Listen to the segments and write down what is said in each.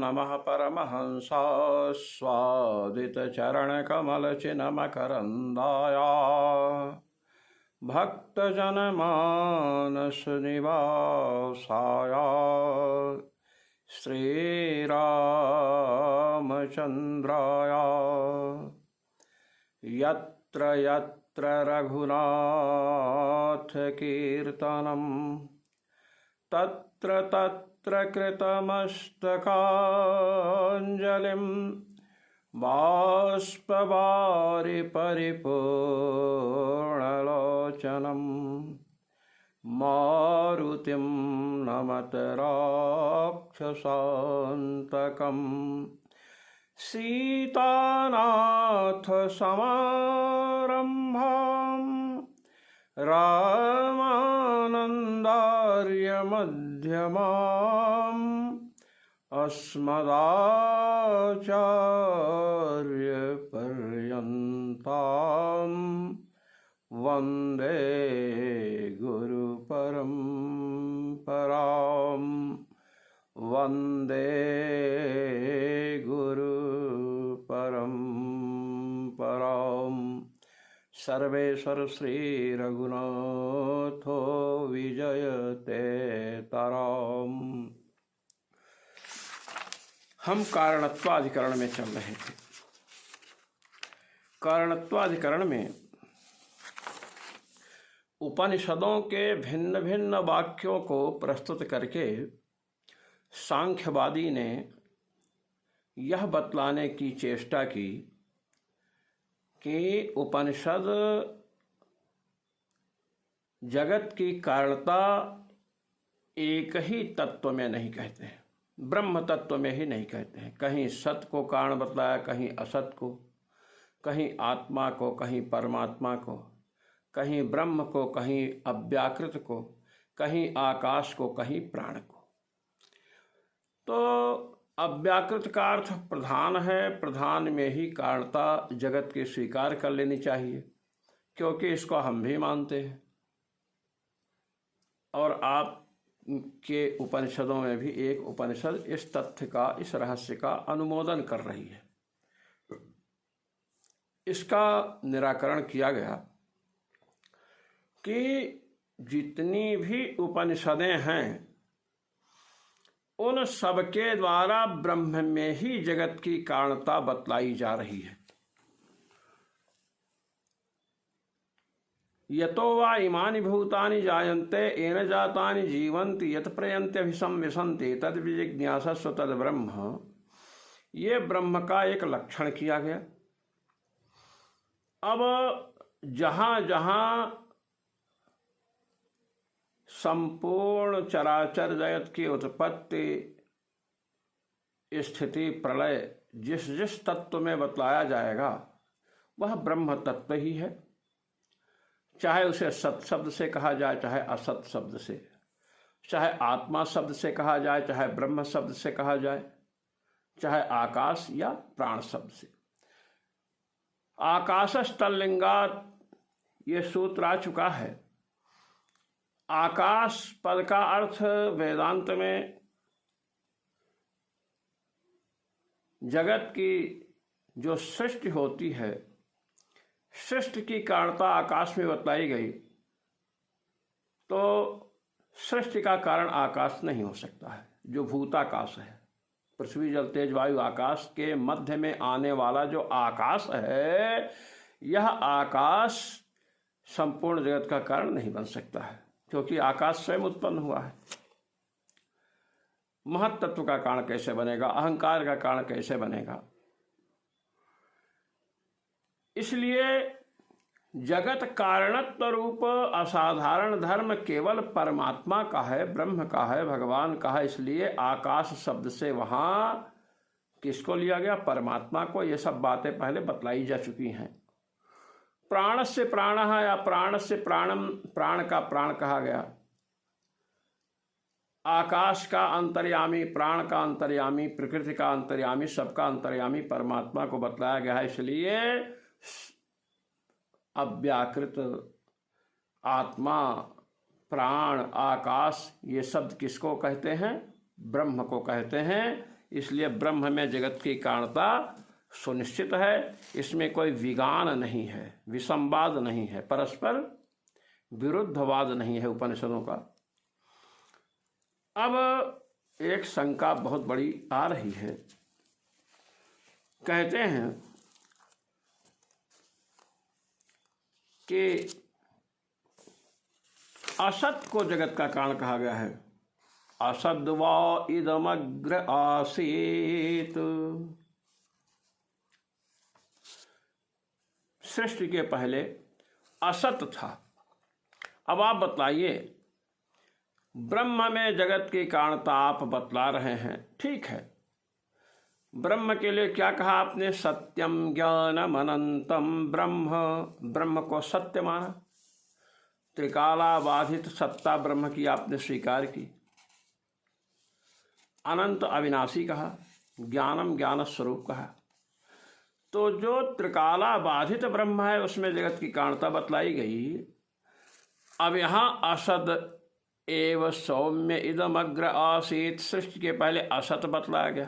नमः परमहंसास्वादितचरणकमलचिन्मकरन्दाय भक्तजनमानसनिवासाय श्रीरामचन्द्राय यत्र यत्र रघुनाथकीर्तनं तत्र तत्र कृतमस्तकाञ्जलिं बाष्पवारि परिपूर्णलोचनं मारुतिं नमत राक्षसान्तकं सीतानाथसमारम्भां रामानन्दार्यमध्यमाम् अस्मदाचार्यपर्यन्तां वन्दे गुरुपरम्परां वन्दे गुरुपरम्परां सर्वेश्वर श्री रघुनाथो विजयते तराम। हम कारणत्वाधिकरण में चल रहे थे। कारणत्वाधिकरण में उपनिषदों के भिन्न भिन्न वाक्यों को प्रस्तुत करके सांख्यवादी ने यह बतलाने की चेष्टा की कि उपनिषद जगत की कारणता एक ही तत्व में नहीं कहते हैं, ब्रह्म तत्व में ही नहीं कहते हैं। कहीं सत को कारण बतलाया, कहीं असत को, कहीं आत्मा को, कहीं परमात्मा को, कहीं ब्रह्म को, कहीं अव्याकृत को, कहीं आकाश को, कहीं प्राण को। तो अव्याकृत का अर्थ प्रधान है, प्रधान में ही कारणता जगत की स्वीकार कर लेनी चाहिए, क्योंकि इसको हम भी मानते हैं और आप के उपनिषदों में भी एक उपनिषद इस तथ्य का, इस रहस्य का अनुमोदन कर रही है। इसका निराकरण किया गया कि जितनी भी उपनिषदें हैं उन सबके द्वारा ब्रह्म में ही जगत की कारणता बतलाई जा रही है। यतो वा इमानि भूतानि जायन्ते येन जातानि जीवन्ति यत् प्रयन्त्यभिसं विशन्ति तद् विजिज्ञासस्व तद् ब्रह्म। ये ब्रह्म का एक लक्षण किया गया। अब जहाँ जहाँ संपूर्ण चराचर जगत की उत्पत्ति, स्थिति, प्रलय जिस जिस तत्व में बतलाया जाएगा वह ब्रह्म तत्व ही है। चाहे उसे सत शब्द से कहा जाए, चाहे असत शब्द से, चाहे आत्मा शब्द से कहा जाए, चाहे ब्रह्म शब्द से कहा जाए, चाहे आकाश या प्राण शब्द से। आकाशस्तल्लिंगात् ये सूत्र आ चुका है। आकाश पद का अर्थ वेदांत में जगत की जो सृष्टि होती है, सृष्टि की कारणता आकाश में बतलाई गई, तो सृष्टि का कारण आकाश नहीं हो सकता है। जो भूताकाश है, पृथ्वी जल तेज वायु आकाश के मध्य में आने वाला जो आकाश है, यह आकाश संपूर्ण जगत का कारण नहीं बन सकता है, क्योंकि आकाश स्वयं उत्पन्न हुआ है। महत तत्व का कारण कैसे बनेगा? अहंकार का कारण कैसे बनेगा? इसलिए जगत कारणत्व रूप असाधारण धर्म केवल परमात्मा का है, ब्रह्म का है, भगवान का है। इसलिए आकाश शब्द से वहां किसको लिया गया? परमात्मा को। ये सब बातें पहले बतलाई जा चुकी हैं। प्राण से प्राण है या प्राण से प्राणम, प्राण का प्राण कहा गया। आकाश का अंतर्यामी, प्राण का अंतर्यामी, प्रकृति का अंतर्यामी, सबका अंतर्यामी परमात्मा को बतलाया गया है। इसलिए अव्याकृत आत्मा, प्राण, आकाश, ये शब्द किसको कहते हैं? ब्रह्म को कहते हैं। इसलिए ब्रह्म में जगत की कारणता सुनिश्चित है। इसमें कोई विगान नहीं है, विसंवाद नहीं है, परस्पर विरुद्धवाद नहीं है उपनिषदों का। अब एक शंका बहुत बड़ी आ रही है। कहते हैं कि असत को जगत का कारण कहा गया है। असद वा इदमग्र आसीत। सृष्टि के पहले असत था। अब आप बतलाइए, ब्रह्म में जगत की कारणता आप बतला रहे हैं, ठीक है। ब्रह्म के लिए क्या कहा आपने? सत्यम ज्ञानम अनंतम ब्रह्म। ब्रह्म को सत्य माना, त्रिकालाबाधित सत्ता ब्रह्म की आपने स्वीकार की। अनंत अविनाशी कहा, ज्ञानम ज्ञान स्वरूप कहा। तो जो त्रिकालाबाधित ब्रह्म है उसमें जगत की कारणता बतलाई गई। अब यहाँ असद एव सौम्य इदम अग्र आसीत, सृष्टि के पहले असत बतलाया गया।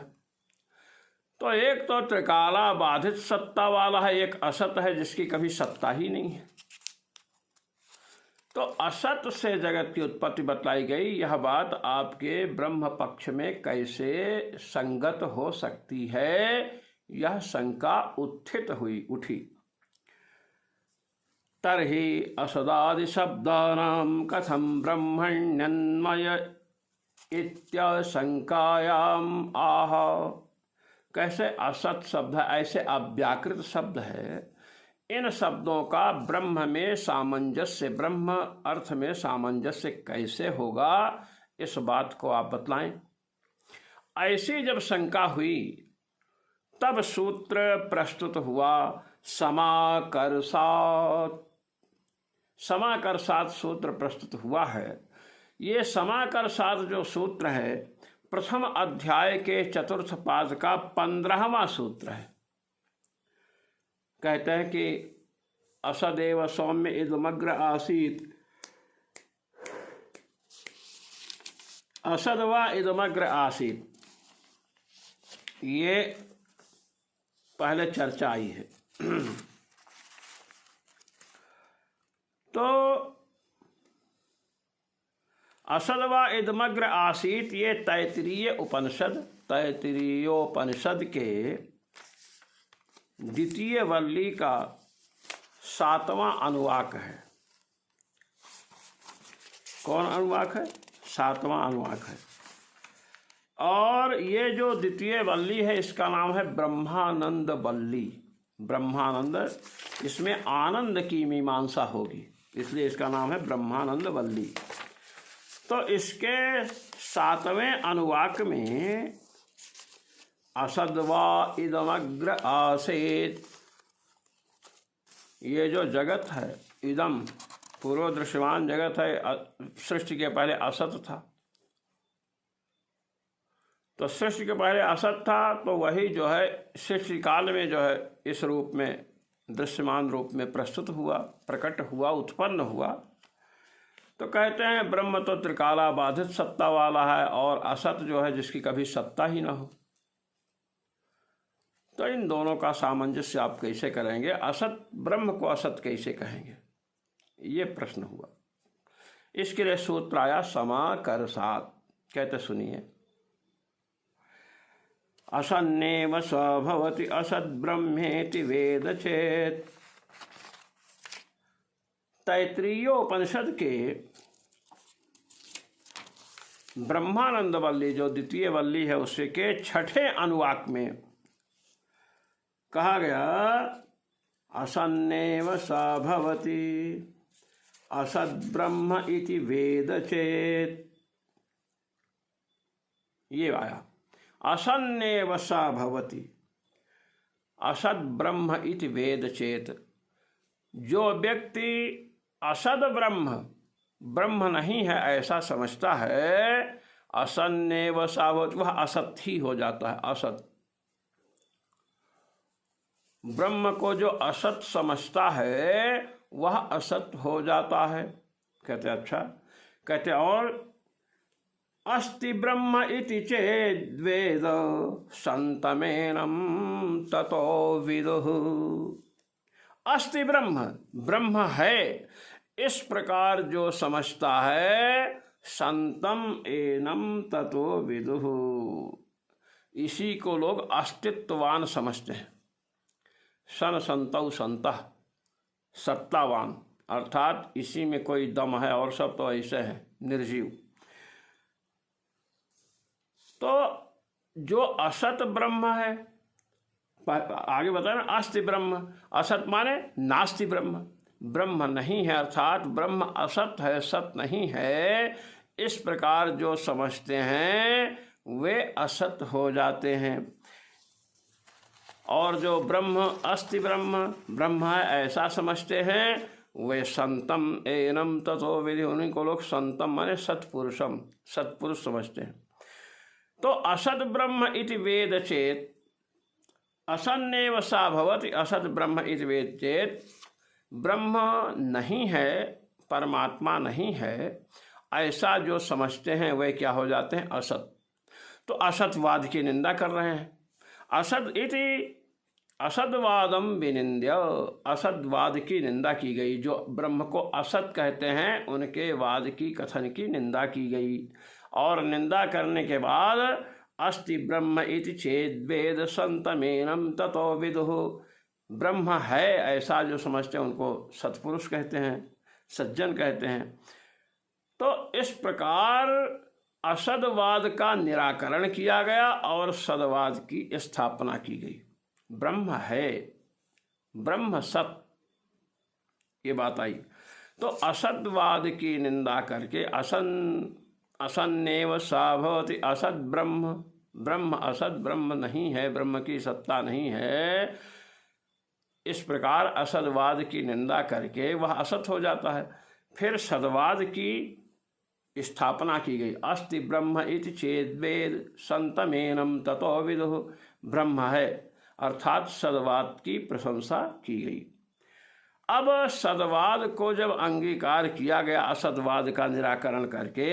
तो एक तो त्रिकालाबाधित सत्ता वाला है, एक असत है जिसकी कभी सत्ता ही नहीं है। तो असत से जगत की उत्पत्ति बतलाई गई। यह बात आपके ब्रह्म पक्ष में कैसे संगत हो सकती है, यह शंका उत्थित उठी। तर्हि असदादि शब्दानां कथं ब्रह्मण्यन्मय इत्यशंकायाम आह। कैसे असत शब्द है, ऐसे अव्याकृत शब्द है, इन शब्दों का ब्रह्म में सामंजस्य, ब्रह्म अर्थ में सामंजस्य कैसे होगा, इस बात को आप बतलाएं। ऐसी जब शंका हुई तब सूत्र प्रस्तुत हुआ समाकर्षात्। समाकर्षात् सूत्र प्रस्तुत हुआ है। ये समाकर्षात् जो सूत्र है प्रथम अध्याय के चतुर्थ पाद का 15वां सूत्र है। कहते हैं कि असदेव सौम्य इदमग्र आसीत। असद व इदमग्र आसीत, ये पहले चर्चा आई है। तो असद व इदमग्र आसीत, ये तैत्तिरीय उपनिषद, तैत्तिरीयोपनिषद के द्वितीय वल्ली का 7वां अनुवाक है। कौन अनुवाक है? 7वां अनुवाक है। और ये जो द्वितीय वल्ली है इसका नाम है ब्रह्मानंद वल्ली। ब्रह्मानंद, इसमें आनंद की मीमांसा होगी, इसलिए इसका नाम है ब्रह्मानंद वल्ली। तो इसके 7वें अनुवाक में असद्वा इदमग्र आसीत, ये जो जगत है, इदम पूर्व दृश्यमान जगत है, सृष्टि के पहले असत था। तो सृष्टि के पहले असत था, तो वही जो है सृष्टि काल में जो है इस रूप में, दृश्यमान रूप में प्रस्तुत हुआ, प्रकट हुआ, उत्पन्न हुआ। तो कहते हैं ब्रह्म तो त्रिकालाबाधित सत्ता वाला है और असत जो है जिसकी कभी सत्ता ही ना हो। तो इन दोनों का सामंजस्य आप कैसे करेंगे? असत ब्रह्म को असत कैसे कहेंगे, ये प्रश्न हुआ। इसके लिए सूत्र आया समाकर्षात्। कहते सुनिए, असन्नेव स भवति असद ब्रह्मेति वेद चेत। तैत्तिरीयोपनिषद के ब्रह्मानंद वल्ली जो द्वितीय वल्ली है उसके 6ठे अनुवाक में कहा गया असन्नेव स भवति असद ब्रह्म इति वेद चेत। ये आया, असन्नेव स भवति असद ब्रह्म इति वेद चेत। जो व्यक्ति असद ब्रह्म नहीं है ऐसा समझता है, असन्नेव स भवति, वह असत ही हो जाता है। असत ब्रह्म को जो असत समझता है वह असत हो जाता है। कहते अच्छा, कहते और अस्ति ब्रह्म इति चेद्वेद संतमेनं ततो विदुः। अस्ति ब्रह्म, ब्रह्म है, इस प्रकार जो समझता है, संतम एनम ततो विदुः, इसी को लोग अस्तित्ववान समझते हैं। सन संतौ संतः, सत्तावान, अर्थात इसी में कोई दम है और सब तो ऐसे है निर्जीव। तो जो असत ब्रह्म है, आगे बताया ना, अस्ति ब्रह्म, असत माने नास्ति ब्रह्म, ब्रह्म नहीं है, अर्थात ब्रह्म असत है, सत नहीं है, इस प्रकार जो समझते हैं वे असत हो जाते हैं। और जो ब्रह्म अस्ति ब्रह्म, ब्रह्म है ऐसा समझते हैं, वे संतम एनम ततो विदुः, उन्हीं को लोग संतम माने सत्पुरुषम, सत्पुरुष समझते हैं। तो असत ब्रह्म इति वेद चेत असन्नेव सा भवति, असत ब्रह्म इति वेद चेत, ब्रह्म नहीं है, परमात्मा नहीं है, ऐसा जो समझते हैं वे क्या हो जाते हैं, असत। तो असतवाद की निंदा कर रहे हैं। असत इति असतवादम विनिंद्य, असतवाद की निंदा की गई। जो ब्रह्म को असत कहते हैं उनके वाद की, कथन की निंदा की गई। और निंदा करने के बाद अस्ति ब्रह्म इति चेद्वेद संतमेनं ततो विदुः, ब्रह्म है ऐसा जो समझते हैं उनको सत्पुरुष कहते हैं, सज्जन कहते हैं। तो इस प्रकार असदवाद का निराकरण किया गया और सदवाद की स्थापना की गई। ब्रह्म है, ब्रह्म सत, ये बात आई। तो असदवाद की निंदा करके असन्नेव सा भवति असद ब्रह्म, ब्रह्म असद, ब्रह्म नहीं है, ब्रह्म की सत्ता नहीं है, इस प्रकार असदवाद की निंदा करके वह असत हो जाता है। फिर सदवाद की स्थापना की गई। अस्ति ब्रह्म इति चेद्वेद संतमेनं ततो विदुः, ब्रह्म है अर्थात सदवाद की प्रशंसा की गई। अब सदवाद को जब अंगीकार किया गया असदवाद का निराकरण करके,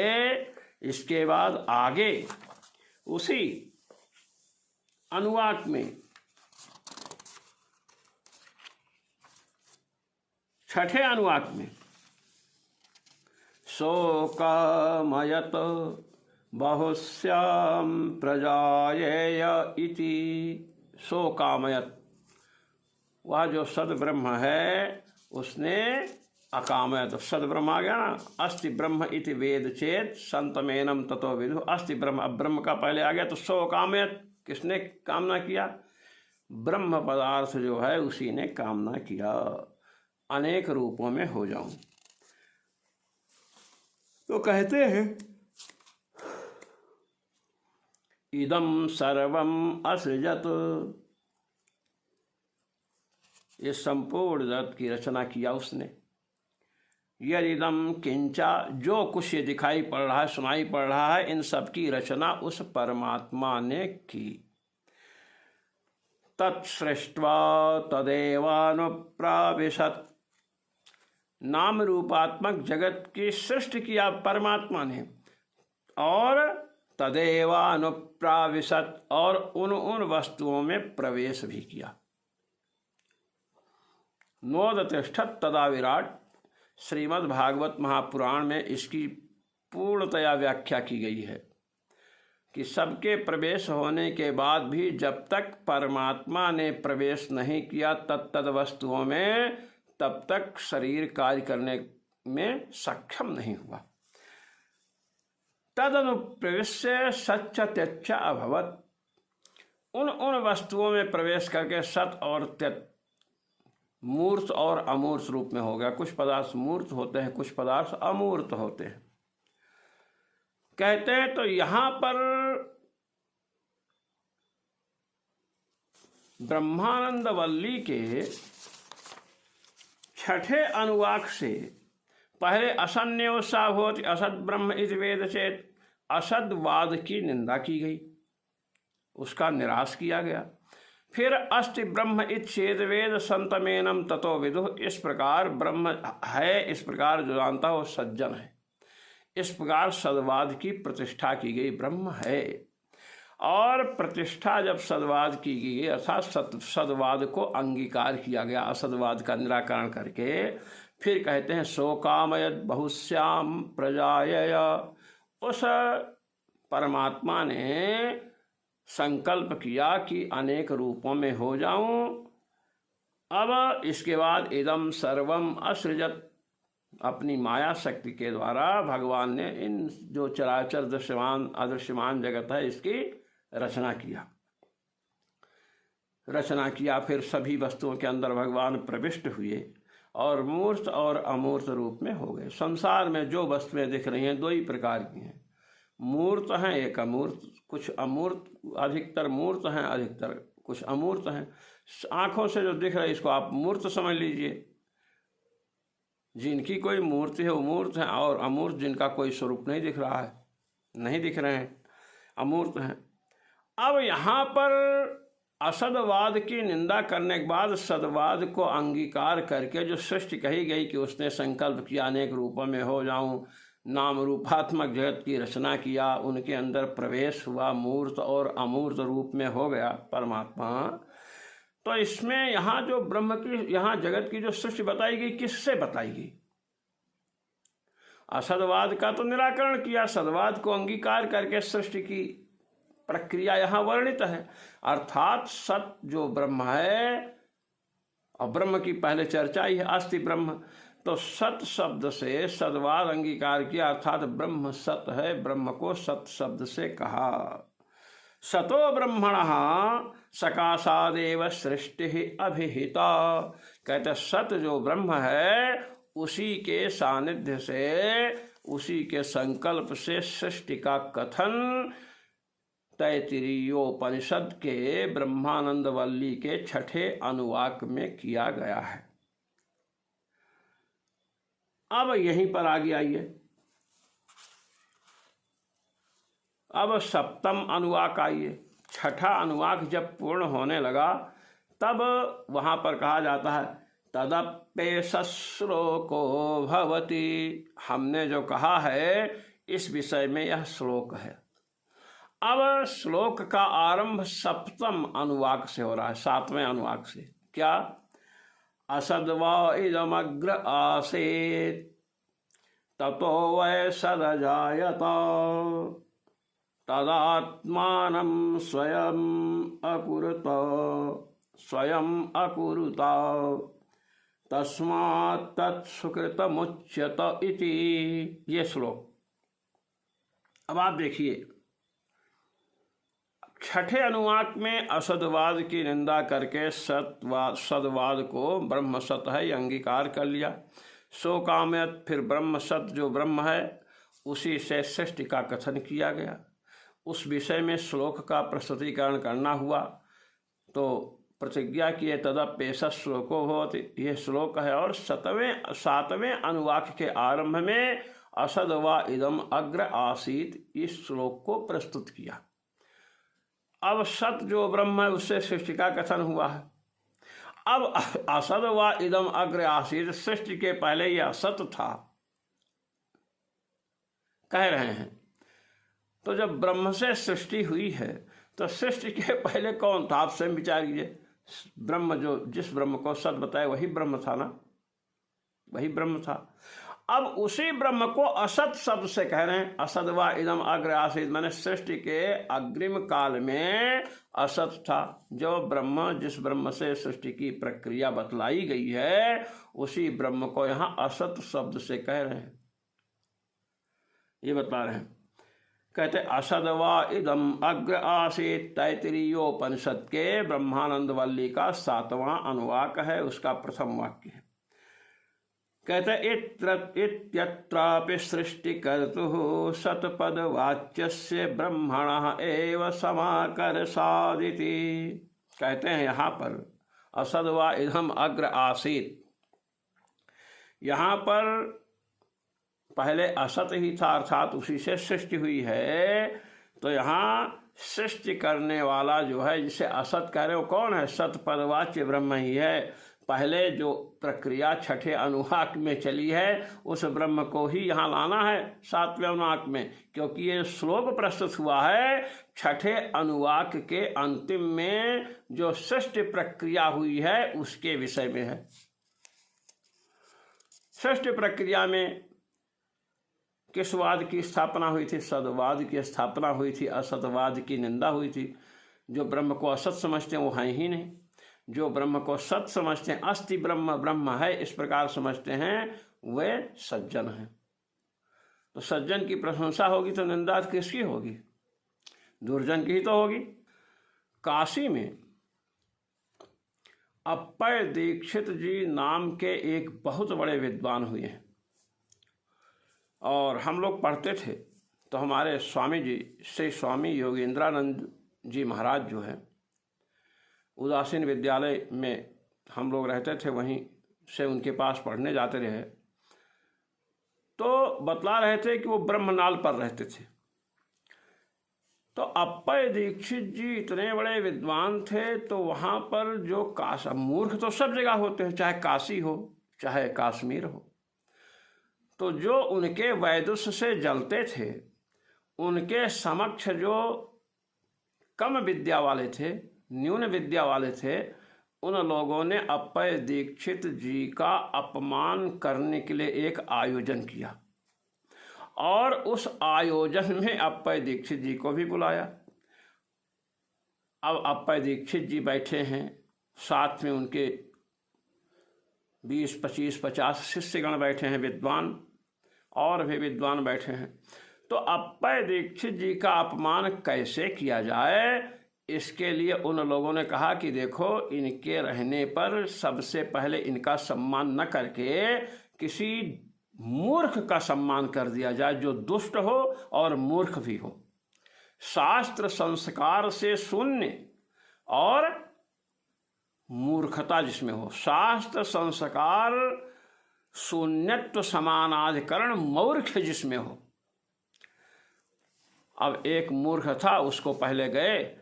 इसके बाद आगे उसी अनुवाक में छठे अनुवाक में शोकामयत बहुस्याम प्रजायेय इति, शोकामयत, वह जो सद ब्रह्म है उसने अकामयत, सद ब्रह्म आ गया ना, अस्ति ब्रह्म इति वेद चेत संतमेनं ततो विदुः, अस्ति ब्रह्म, अब ब्रह्म का पहले आ गया तो शोकामयत, किसने कामना किया, ब्रह्म पदार्थ जो है उसी ने कामना किया, अनेक रूपों में हो जाऊं। तो कहते हैं इदम सर्वम असृजत, ये संपूर्ण जगत की रचना किया उसने। यदिदम किंचा, जो कुछ ये दिखाई पड़ रहा है, सुनाई पड़ रहा है, इन सब की रचना उस परमात्मा ने की। तत्सृष्ट्वा तदेवानुप्राविशत्, नाम रूपात्मक जगत की सृष्टि किया परमात्मा ने, और तदेवानुप्राविशत्, और उन वस्तुओं में प्रवेश भी किया। नोदतिष्ठत् तदा विराट, श्रीमद् भागवत महापुराण में इसकी पूर्णतया व्याख्या की गई है कि सबके प्रवेश होने के बाद भी जब तक परमात्मा ने प्रवेश नहीं किया तत्तद वस्तुओं में, तब तक शरीर कार्य करने में सक्षम नहीं हुआ। तदनुप्रविश्य सच्च त्यच्च अभवत्, उन वस्तुओं में प्रवेश करके सत और त्यत, मूर्त और अमूर्त रूप में हो गया। कुछ पदार्थ मूर्त होते हैं, कुछ पदार्थ अमूर्त होते हैं। कहते हैं तो यहां पर ब्रह्मानंद वल्ली के छठे अनुवाक से पहले असन्न्यो सा भवति असद ब्रह्म इति वेद चेत, असदवाद की निंदा की गई, उसका निराश किया गया। फिर अस्ति ब्रह्म इति वेद संतमेनं ततो विदुः, इस प्रकार ब्रह्म है, इस प्रकार जो जानता हो सज्जन है, इस प्रकार सद्वाद की प्रतिष्ठा की गई, ब्रह्म है। और प्रतिष्ठा जब सद्वाद की गई अर्थात सद्वाद को अंगीकार किया गया, असद्वाद का निराकरण करके, फिर कहते हैं सो कामयत बहुश्याम प्रजाय। उस परमात्मा ने संकल्प किया कि अनेक रूपों में हो जाऊं। अब इसके बाद इदम सर्वम असृजत, अपनी माया शक्ति के द्वारा भगवान ने इन जो चराचर दृश्यमान अदृश्यमान जगत है इसकी रचना किया। फिर सभी वस्तुओं के अंदर भगवान प्रविष्ट हुए और मूर्त और अमूर्त रूप में हो गए। संसार में जो वस्तुएं दिख रही हैं दो ही प्रकार की हैं, मूर्त हैं एक अमूर्त। कुछ अमूर्त, अधिकतर मूर्त हैं, अधिकतर कुछ अमूर्त हैं। आँखों से जो दिख रहा है इसको आप मूर्त समझ लीजिए, जिनकी कोई मूर्ति है वो मूर्त हैं, और अमूर्त जिनका कोई स्वरूप नहीं दिख रहा है, नहीं दिख रहे हैं, अमूर्त हैं। अब यहाँ पर असदवाद की निंदा करने के बाद सदवाद को अंगीकार करके जो सृष्टि कही गई कि उसने संकल्प किया अनेक रूपों में हो जाऊं, नाम रूपात्मक जगत की रचना किया, उनके अंदर प्रवेश हुआ, मूर्त और अमूर्त रूप में हो गया परमात्मा। तो इसमें यहाँ जो ब्रह्म की, यहाँ जगत की जो सृष्टि बताई गई, किससे बताई गई? असदवाद का तो निराकरण किया, सदवाद को अंगीकार करके सृष्टि की प्रक्रिया यहाँ वर्णित है। अर्थात सत जो ब्रह्म है, और ब्रह्म की पहले चर्चा ही है, अस्ति ब्रह्म, तो सत शब्द से सद्वाद अंगीकार किया, अर्थात ब्रह्म सत है, ब्रह्म को सत शब्द से कहा। सतो ब्रह्मणः सकाशादेव सृष्टि अभिहिता। कहते सत जो ब्रह्म है उसी के सानिध्य से, उसी के संकल्प से सृष्टि का कथन तैत्तिरीयोपनिषद के ब्रह्मानंद वल्ली के छठे अनुवाक में किया गया है। अब यहीं पर आगे आइए, अब सप्तम अनुवाक आइए। छठा अनुवाक जब पूर्ण होने लगा तब वहां पर कहा जाता है तदप्येष श्लोको भवति। हमने जो कहा है इस विषय में यह श्लोक है। अब श्लोक का आरंभ सप्तम अनुवाक से हो रहा है, सातवें अनुवाक से। क्या? असद्वा इदमग्र आसीत् ततो वै सदजायत तदात्मानं स्वयं अकुरुत तस्मात् तत्सुकृतमुच्यत इति। ये श्लोक। अब आप देखिए, छठे अनुवाक में असदवाद की निंदा करके सदवाद को ब्रह्म सत है ये अंगीकार कर लिया। सो कामयत, फिर ब्रह्म सत जो ब्रह्म है उसी से सृष्टि का कथन किया गया। उस विषय में श्लोक का प्रस्तुतिकरण करना हुआ तो प्रतिज्ञा किए तदप्येष श्लोको भवति, यह श्लोक है। और सातवें अनुवाक के आरंभ में असद्वा इदम अग्र आसीत इस श्लोक को प्रस्तुत किया। अब सत जो ब्रह्म है उससे सृष्टि का कथन हुआ है। अब असद व इदम अग्र आसीत, सृष्टि के पहले यह असत था कह रहे हैं। तो जब ब्रह्म से सृष्टि हुई है तो सृष्टि के पहले कौन था? आप स्वयं विचारिए। ब्रह्म जो, जिस ब्रह्म को सत बताया वही ब्रह्म था ना, वही ब्रह्म था। अब उसी ब्रह्म को असत शब्द से कह रहे हैं। असद व इदम अग्र आसीत मैंने सृष्टि के अग्रिम काल में असत था। जो ब्रह्म, जिस ब्रह्म से सृष्टि की प्रक्रिया बतलाई गई है उसी ब्रह्म को यहाँ असत शब्द से कह रहे हैं, ये बता रहे हैं। कहते असद व इदम अग्र आसीत तैत्तिरीयोपनिषद के ब्रह्मानंद वल्ली का 7वां अनुवाक है, उसका प्रथम वाक्य है। कहते इत्यत्रापि सृष्टिकर्तुः सतपदवाच्यस्य ब्रह्मणः एव समाकर्षादिति। कहते हैं यहाँ पर असद व इदम अग्र आसीत, यहाँ पर पहले असत ही था अर्थात उसी से सृष्टि हुई है। तो यहाँ सृष्टि करने वाला जो है जिसे असत कह रहे हो कौन है? सतपदवाच्य ब्रह्म ही है। पहले जो प्रक्रिया छठे अनुवाक में चली है उस ब्रह्म को ही यहाँ लाना है सातवें अनुवाक में, क्योंकि ये श्लोक प्रस्तुत हुआ है छठे अनुवाक के अंतिम में जो सृष्टि प्रक्रिया हुई है उसके विषय में है। सृष्टि प्रक्रिया में किस वाद की स्थापना हुई थी? सदवाद की स्थापना हुई थी, असतवाद की निंदा हुई थी। जो ब्रह्म को असत समझते हैं वो हैं ही नहीं, जो ब्रह्म को सत समझते हैं, अस्ति ब्रह्म ब्रह्म है इस प्रकार समझते हैं, वे सज्जन हैं। तो सज्जन की प्रशंसा होगी तो निंदा किसकी होगी? दुर्जन की ही तो होगी। काशी में अप्पय दीक्षित जी नाम के एक बहुत बड़े विद्वान हुए हैं, और हम लोग पढ़ते थे तो हमारे स्वामी जी श्री स्वामी योगेंद्रानंद जी महाराज जो हैं, उदासीन विद्यालय में हम लोग रहते थे, वहीं से उनके पास पढ़ने जाते रहे, तो बतला रहे थे कि वो ब्रह्मनाल पर रहते थे। तो अप्पय दीक्षित जी इतने बड़े विद्वान थे, तो वहाँ पर जो मूर्ख तो सब जगह होते हैं, चाहे काशी हो चाहे काश्मीर हो, तो जो उनके वैदुष्य से जलते थे, उनके समक्ष जो कम विद्या वाले थे, न्यून विद्या वाले थे, उन लोगों ने अप्पय दीक्षित जी का अपमान करने के लिए एक आयोजन किया, और उस आयोजन में अप्पय दीक्षित जी को भी बुलाया। अब अप्पय दीक्षित जी बैठे हैं, साथ में उनके 20, 25, 50 शिष्यगण बैठे हैं, विद्वान और भी विद्वान बैठे हैं। तो अप्पय दीक्षित जी का अपमान कैसे किया जाए, इसके लिए उन लोगों ने कहा कि देखो, इनके रहने पर सबसे पहले इनका सम्मान न करके किसी मूर्ख का सम्मान कर दिया जाए, जो दुष्ट हो और मूर्ख भी हो, शास्त्र संस्कार से शून्य और मूर्खता जिसमें हो, शास्त्र संस्कार शून्यत्व समानाधिकरण मूर्ख जिसमें हो। अब एक मूर्ख था, उसको पहले गए,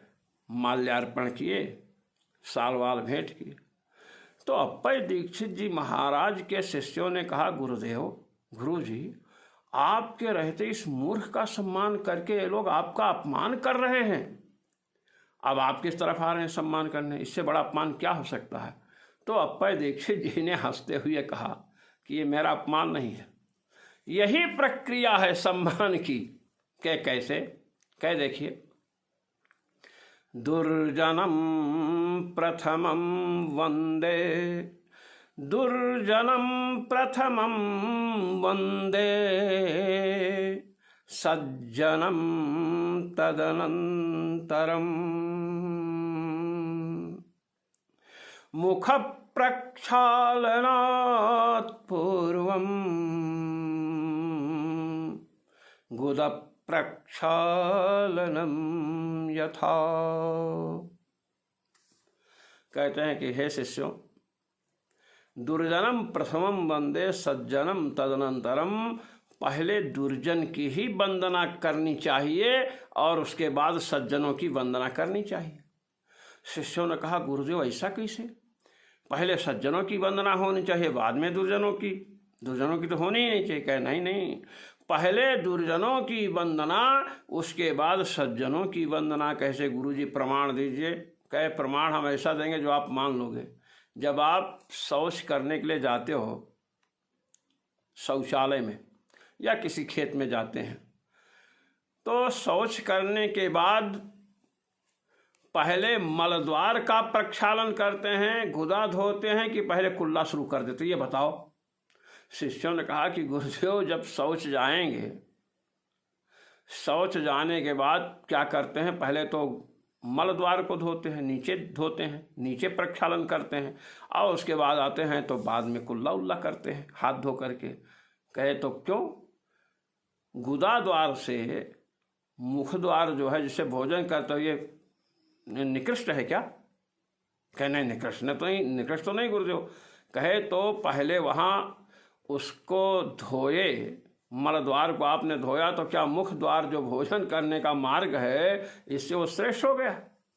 माल्यार्पण किए, सालवाल भेंट किए। तो अप्पय दीक्षित जी महाराज के शिष्यों ने कहा, गुरुदेव, गुरु जी, आपके रहते इस मूर्ख का सम्मान करके ये लोग आपका अपमान कर रहे हैं। अब आप किस तरफ आ रहे हैं सम्मान करने? इससे बड़ा अपमान क्या हो सकता है? तो अप्पय दीक्षित जी ने हंसते हुए कहा कि ये मेरा अपमान नहीं है, यही प्रक्रिया है सम्मान की। कैसे? कह देखिए, दुर्जनम प्रथमम वंदे, दुर्जनम प्रथमम वंदे, सज्जनम तदनंतरम, मुख प्रक्षालनात् पूर्वम, गुद प्रक्षालनम यथा। कहते हैं कि हे शिष्यों, दुर्जनम प्रथमम वंदे सज्जनम तदनंतरम, पहले दुर्जन की ही वंदना करनी चाहिए और उसके बाद सज्जनों की वंदना करनी चाहिए। शिष्यों ने कहा, गुरुदेव ऐसा कैसे? पहले सज्जनों की वंदना होनी चाहिए, बाद में दुर्जनों की। दुर्जनों की तो होनी ही नहीं चाहिए। कहे नहीं नहीं, पहले दुर्जनों की वंदना, उसके बाद सज्जनों की वंदना। कैसे गुरुजी? प्रमाण दीजिए। कहे प्रमाण हम ऐसा देंगे जो आप मान लोगे। जब आप शौच करने के लिए जाते हो शौचालय में या किसी खेत में जाते हैं, तो शौच करने के बाद पहले मलद्वार का प्रक्षालन करते हैं, गुदा धोते हैं, कि पहले कुल्ला शुरू कर देते? ये बताओ। शिष्यों ने कहा कि गुरुदेव, जब शौच जाएंगे, शौच जाने के बाद क्या करते हैं? पहले तो मलद्वार को धोते हैं, नीचे धोते हैं, नीचे प्रक्षालन करते हैं, और उसके बाद आते हैं तो बाद में कुल्ला उल्ला करते हैं हाथ धो करके। कहे तो क्यों? गुदा द्वार से मुख द्वार जो है, जिससे भोजन करते हो, ये निकृष्ट है क्या? कहे नहीं, निकृष्ट तो नहीं गुरुदेव। कहे तो पहले वहाँ उसको धोए, मलद्वार को आपने धोया, तो क्या मुख द्वार जो भोजन करने का मार्ग है, इससे वो श्रेष्ठ हो गया?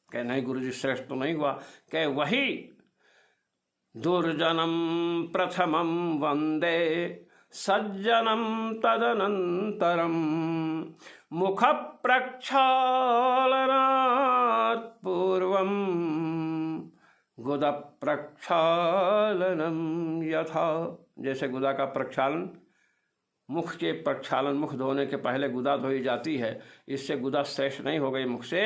कहे नहीं गुरुजी, श्रेष्ठ तो नहीं हुआ। कहे वही दुर्जनम प्रथमं वंदे सज्जनम तदनंतरम मुख प्रक्षालनात् पूर्वम गुद प्रक्षालनम यथा। जैसे गुदा का प्रक्षालन, मुख के प्रक्षालन, मुख धोने के पहले गुदा धोई जाती है, इससे गुदा श्रेष्ठ नहीं हो गई मुख से,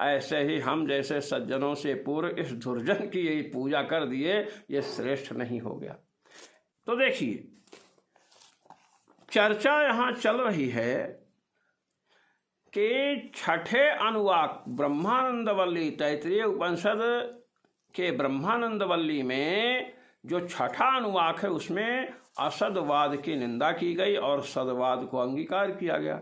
ऐसे ही हम जैसे सज्जनों से पूर्व इस दुर्जन की यही पूजा कर दिए, ये श्रेष्ठ नहीं हो गया। तो देखिए चर्चा यहाँ चल रही है कि छठे अनुवाक ब्रह्मानंद वल्ली, तैत्तिरीय उपनिषद के ब्रह्मानंद वल्ली में जो छठा अनुवाक है उसमें असदवाद की निंदा की गई और सदवाद को अंगीकार किया गया।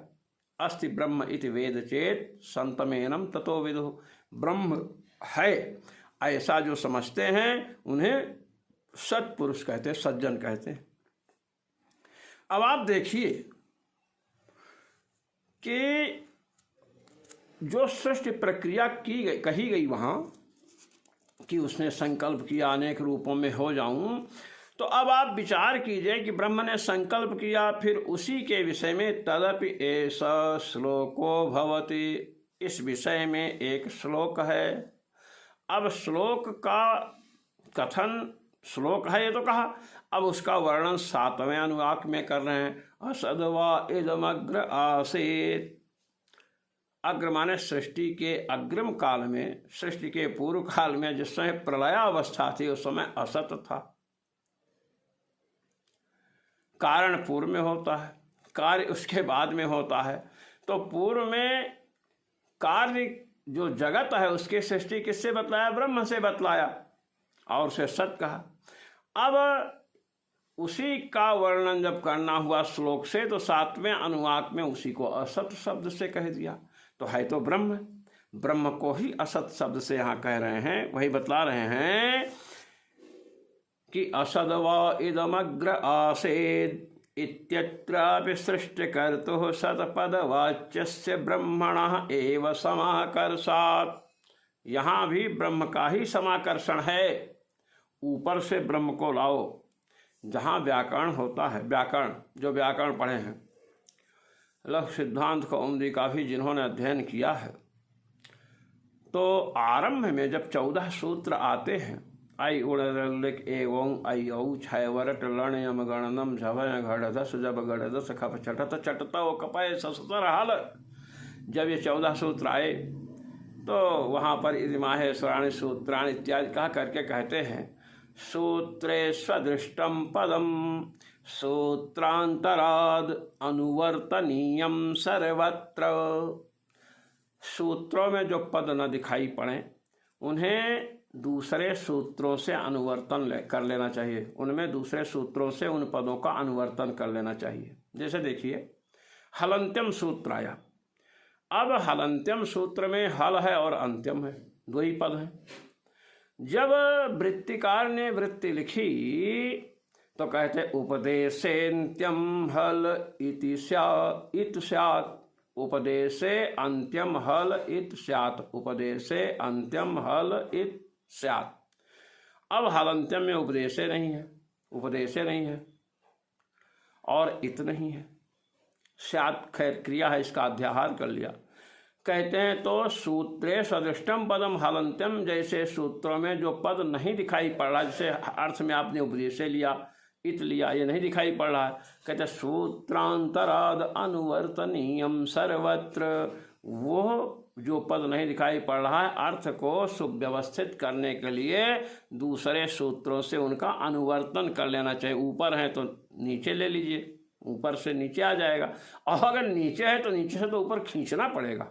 अस्ति ब्रह्म इति वेद चेत संतमेनम ततो विदु। ब्रह्म है ऐसा जो समझते हैं उन्हें सत्पुरुष कहते हैं, सज्जन कहते हैं। अब आप देखिए कि जो सृष्टि प्रक्रिया की गई, कही गई वहां कि उसने संकल्प किया अनेक रूपों में हो जाऊं, तो अब आप विचार कीजिए कि ब्रह्म ने संकल्प किया, फिर उसी के विषय में तदपि ऐसा श्लोको भवति, इस विषय में एक श्लोक है। अब श्लोक का कथन, श्लोक है ये तो कहा, अब उसका वर्णन 7वें अनुवाक में कर रहे हैं। असदवा इदमग्र आसीत। अग्र माने सृष्टि के अग्रिम काल में, सृष्टि के पूर्व काल में जिस समय प्रलयावस्था थी उस समय असत था। कारण पूर्व में होता है, कार्य उसके बाद में होता है। तो पूर्व में कार्य जो जगत है उसकी सृष्टि किससे बतलाया? ब्रह्म से बतलाया और उसे सत कहा। अब उसी का वर्णन जब करना हुआ श्लोक से, तो 7वें अनुवाक में उसी को असत शब्द से कह दिया। तो है तो ब्रह्म, ब्रह्म को ही असत शब्द से यहाँ कह रहे हैं, वही बतला रहे हैं कि असदवा इदमग्र आसेद इत्यत्रापि सृष्टिकर्तुः सतपदवाच्यस्य ब्रह्मणः एव समाकर्षात्। यहाँ भी ब्रह्म का ही समाकर्षण है। ऊपर से ब्रह्म को लाओ। जहाँ व्याकरण होता है, व्याकरण जो व्याकरण पढ़े हैं, लघु सिद्धांत कौमुदी का भी जिन्होंने अध्ययन किया है, तो आरंभ में जब 14 सूत्र आते हैं, आई उड़लिक एवं आई औ छय वरट लण यम गणनम झवय घड़दस जब गड़दस खप चटत चटता वो कपय ससतर हाल, जब ये 14 सूत्र आए तो वहाँ पर इदिमाहे स्वराणि सूत्राणि इत्यादि कहा करके कहते हैं सूत्रे स्वदृष्टम पदम सूत्रांतराद अनुवर्तनीयम सर्वत्र। सूत्रों में जो पद न दिखाई पड़े उन्हें दूसरे सूत्रों से अनुवर्तन कर लेना चाहिए, उनमें दूसरे सूत्रों से उन पदों का अनुवर्तन कर लेना चाहिए। जैसे देखिए हलंत्यम सूत्र आया। अब हलंत्यम सूत्र में हल है और अंत्यम है, दो ही पद हैं। जब वृत्तिकार ने वृत्ति लिखी तो कहते उपदेशेन्त्यम हल इति स्यात्, उपदेशे अंत्यम हल इत स्यात्, उपदेशे अंत्यम हल इत स्यात्। अब हलंत्यम में उपदेशे नहीं है, उपदेशे नहीं है और इत नहीं है, स्यात् खैर क्रिया है, इसका अध्याहार कर लिया। कहते हैं तो सूत्रे सदृष्टम पदम हलंत्यम, जैसे सूत्रों में जो पद नहीं दिखाई पड़ रहा, जैसे अर्थ में आपने उपदेशे लिया, इत लिया, ये नहीं दिखाई पड़ रहा है। कहते सूत्रांतराद अनुवर्तनीयम सर्वत्र, वो जो पद नहीं दिखाई पड़ रहा है अर्थ को सुव्यवस्थित करने के लिए दूसरे सूत्रों से उनका अनुवर्तन कर लेना चाहिए। ऊपर है तो नीचे ले लीजिए, ऊपर से नीचे आ जाएगा, और अगर नीचे है तो नीचे से तो ऊपर खींचना पड़ेगा।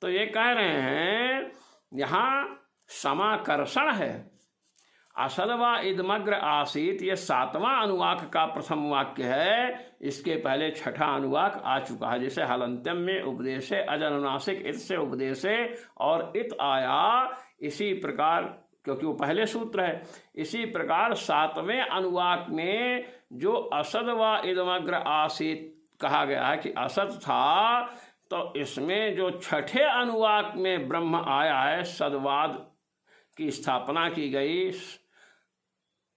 तो ये कह रहे हैं यहाँ समाकर्षण है। असदवा इदमग्र आसीत, ये 7वां अनुवाक का प्रथम वाक्य है। इसके पहले 6ठा अनुवाक आ चुका है। जैसे हलंत्यम में उपदेशे अजनुनासिक इत से उपदेशे और इत आया, इसी प्रकार क्योंकि वो पहले सूत्र है, इसी प्रकार 7वें अनुवाक में जो असद व इदमग्र आसीत कहा गया है कि असत था, तो इसमें जो 6ठे अनुवाक में ब्रह्म आया है, सदवाद की स्थापना की गई,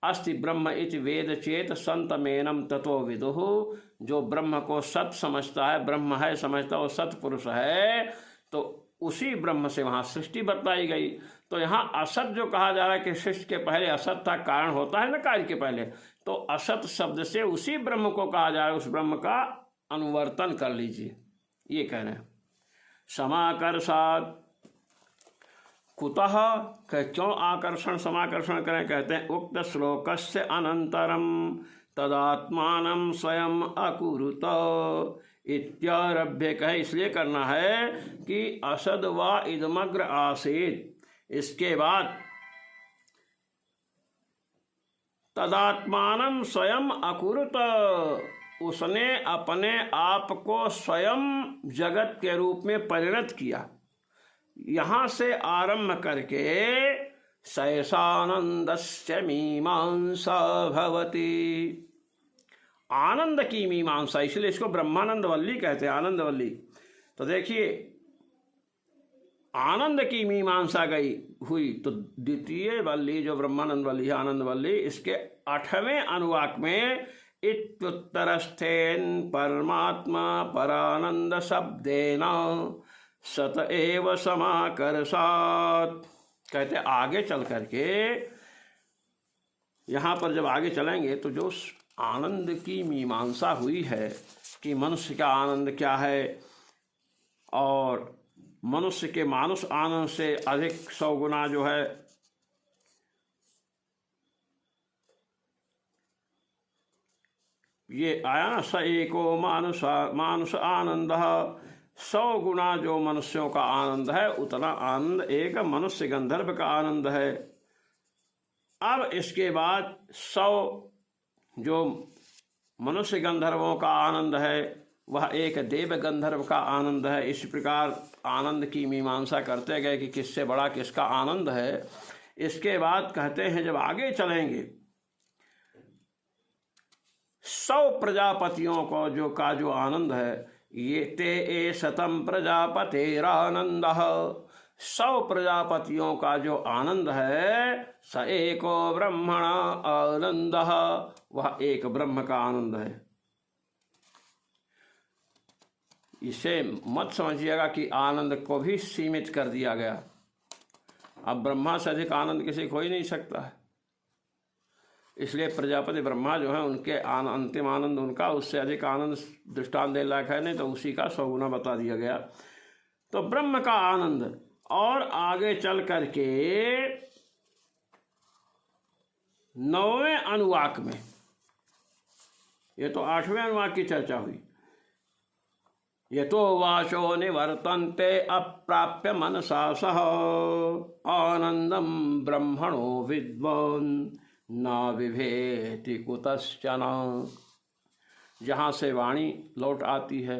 अस्ति ब्रह्म इति वेद चेत संतमेनम ततो विदुः। जो ब्रह्म को सत समझता है, ब्रह्म है समझता, वो सतपुरुष है, तो उसी ब्रह्म से वहाँ सृष्टि बतलाई गई। तो यहाँ असत जो कहा जा रहा है कि सृष्टि के पहले असत था, कारण होता है ना कार्य के पहले, तो असत शब्द से उसी ब्रह्म को कहा जा रहा है, उस ब्रह्म का अनुवर्तन कर लीजिए, ये कह रहे हैं। समाकर्षात् कुतः, क्यों आकर्षण समाकर्षण करें, कहते हैं उक्त श्लोकस्य अनंतरम तदात्मानं स्वयं अकुरुत इत्यारभ्य। कहे इसलिए करना है कि असद व इदमग्र आसीत, इसके बाद तदात्मानं स्वयं अकुरुत, उसने अपने आप को स्वयं जगत के रूप में परिणत किया। यहाँ से आरंभ करके सैसानंदस्य मीमांसा भवति, आनंद की मीमांसा, इसलिए इसको ब्रह्मानंद वल्ली कहते हैं, आनंद वल्ली। तो देखिए आनंद की मीमांसा गई हुई, तो द्वितीय वल्ली जो ब्रह्मानंद वल्ली है, आनंद वल्ली, इसके 8वें अनुवाक में इत्युत्तरस्थेन परमात्मा परानंद शब्देन सत एव समाकर्षात्। कहते आगे चल करके, यहाँ पर जब आगे चलेंगे तो जो आनंद की मीमांसा हुई है कि मनुष्य का आनंद क्या है, और मनुष्य के मानुष आनंद से अधिक 100 गुना जो है ये आया ना, स एको मानुष आनंद, 100 गुना जो मनुष्यों का आनंद है उतना आनंद एक मनुष्य गंधर्व का आनंद है। अब इसके बाद 100 जो मनुष्य गंधर्वों का आनंद है वह एक देव गंधर्व का आनंद है। इस प्रकार आनंद की मीमांसा करते गए कि किससे बड़ा किसका आनंद है। इसके बाद कहते हैं जब आगे चलेंगे 100 प्रजापतियों को जो आनंद है, ये ते ए शतम प्रजापतेरानंद, 100 प्रजापतियों का जो आनंद है, स एको ब्रह्मण आनंद, वह एक ब्रह्म का आनंद है। इसे मत समझिएगा कि आनंद को भी सीमित कर दिया गया। अब ब्रह्मा से अधिक आनंद किसी को ही नहीं सकता है, इसलिए प्रजापति ब्रह्मा जो है उनके अंतिम आनंद उनका, उससे अधिक आनंद दृष्टांत देने लायक है नहीं, तो उसी का 100 गुना बता दिया गया। तो ब्रह्म का आनंद, और आगे चल करके 9वें अनुवाक में, ये तो 8वें अनुवाक की चर्चा हुई, ये तो वाचो निवर्तन्ते अप्राप्य मनसा सह आनंदम ब्रह्मणो विद्वान् न विभेति कुतश्चन। जहाँ से वाणी लौट आती है,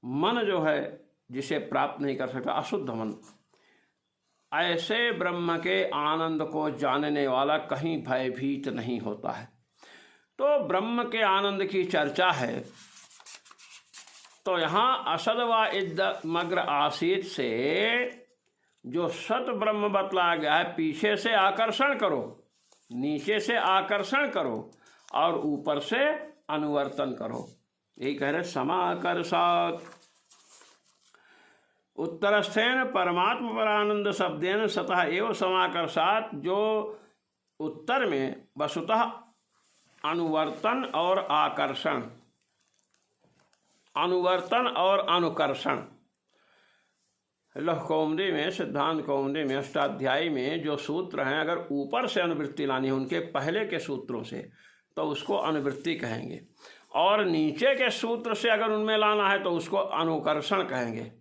मन जो है जिसे प्राप्त नहीं कर सकता, अशुद्ध मन, ऐसे ब्रह्म के आनंद को जानने वाला कहीं भयभीत नहीं होता है। तो ब्रह्म के आनंद की चर्चा है, तो यहाँ असद व इदमग्र आसीत से जो सत ब्रह्म बतलाया गया है, पीछे से आकर्षण करो, नीचे से आकर्षण करो और ऊपर से अनुवर्तन करो, यही कह रहे समाकर्षात्। उत्तरस्थेन परमात्म परानंद शब्देन सतः एव समाकर्षात्, जो उत्तर में वस्तुतः अनुवर्तन और आकर्षण, अनुवर्तन और अनुकर्षण, लौह कौमुदी में, सिद्धांत कौमुदी में, अष्टाध्यायी में जो सूत्र हैं, अगर ऊपर से अनुवृत्ति लानी है उनके पहले के सूत्रों से, तो उसको अनुवृत्ति कहेंगे, और नीचे के सूत्र से अगर उनमें लाना है तो उसको अनुकर्षण कहेंगे,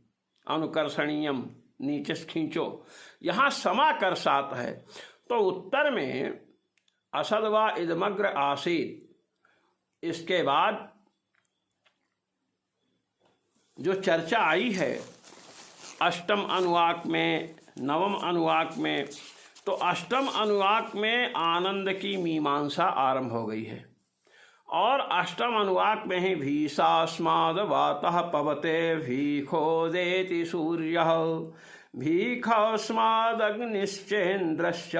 अनुकर्षणीयम, नीचे से खींचो। यहाँ समाकर्षात है, तो उत्तर में असद व इदमग्र आसीत, इसके बाद जो चर्चा आई है अष्टम अनुवाक में, नवम अनुवाक में, तो अष्टम अनुवाक में आनंद की मीमांसा आरंभ हो गई है, और अष्टम अनुवाक में ही भीषास्माद वातः पवते भीखोदेति सूर्यः भीखस्मादग्निश्चेन्द्रश्च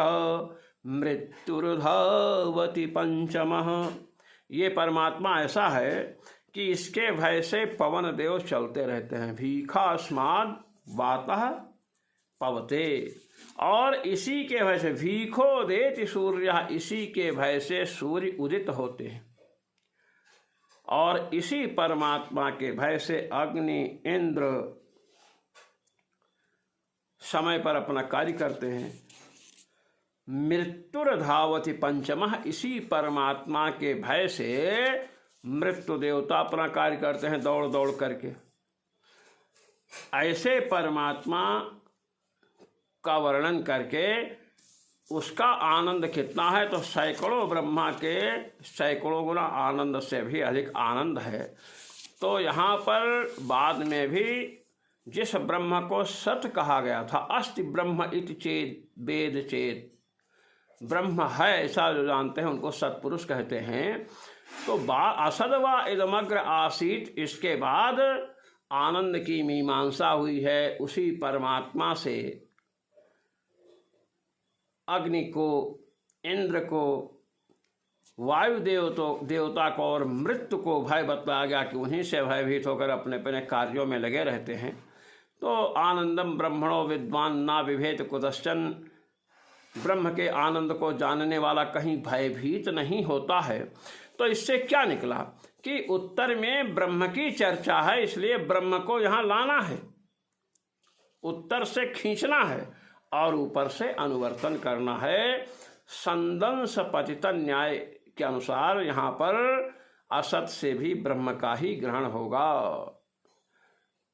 मृत्युर्धावति पंचमः। ये परमात्मा ऐसा है कि इसके भय से पवन देव चलते रहते हैं। भीखास्माद् वातः पवते, और इसी के भय से भीखो देति सूर्य, इसी के भय से सूर्य उदित होते हैं। और इसी परमात्मा के भय से अग्नि इंद्र समय पर अपना कार्य करते हैं। मृत्युर्धावति पंचमः, इसी परमात्मा के भय से मृत्यु देवता अपना कार्य करते हैं दौड़ दौड़ करके। ऐसे परमात्मा का वर्णन करके उसका आनंद कितना है, तो सैकड़ों ब्रह्मा के सैकड़ों गुना आनंद से भी अधिक आनंद है। तो यहाँ पर बाद में भी जिस ब्रह्म को सत कहा गया था, अस्ति ब्रह्म इति चेद वेद चेत, ब्रह्म है ऐसा जो जानते हैं उनको सत्पुरुष कहते हैं। तो असदवा इदमग्र आसीत, इसके बाद आनंद की मीमांसा हुई है उसी परमात्मा से। अग्नि को, इंद्र को, वायु देवता को और मृत्यु को भय बतलाया गया कि उन्हीं से भयभीत होकर अपने अपने कार्यों में लगे रहते हैं। तो आनंदम ब्रह्मणो विद्वान ना विभेद कुतश्चन, ब्रह्म के आनंद को जानने वाला कहीं भयभीत नहीं होता है। तो इससे क्या निकला कि उत्तर में ब्रह्म की चर्चा है, इसलिए ब्रह्म को यहाँ लाना है, उत्तर से खींचना है और ऊपर से अनुवर्तन करना है। संदंश पतित न्याय के अनुसार यहाँ पर असत से भी ब्रह्म का ही ग्रहण होगा।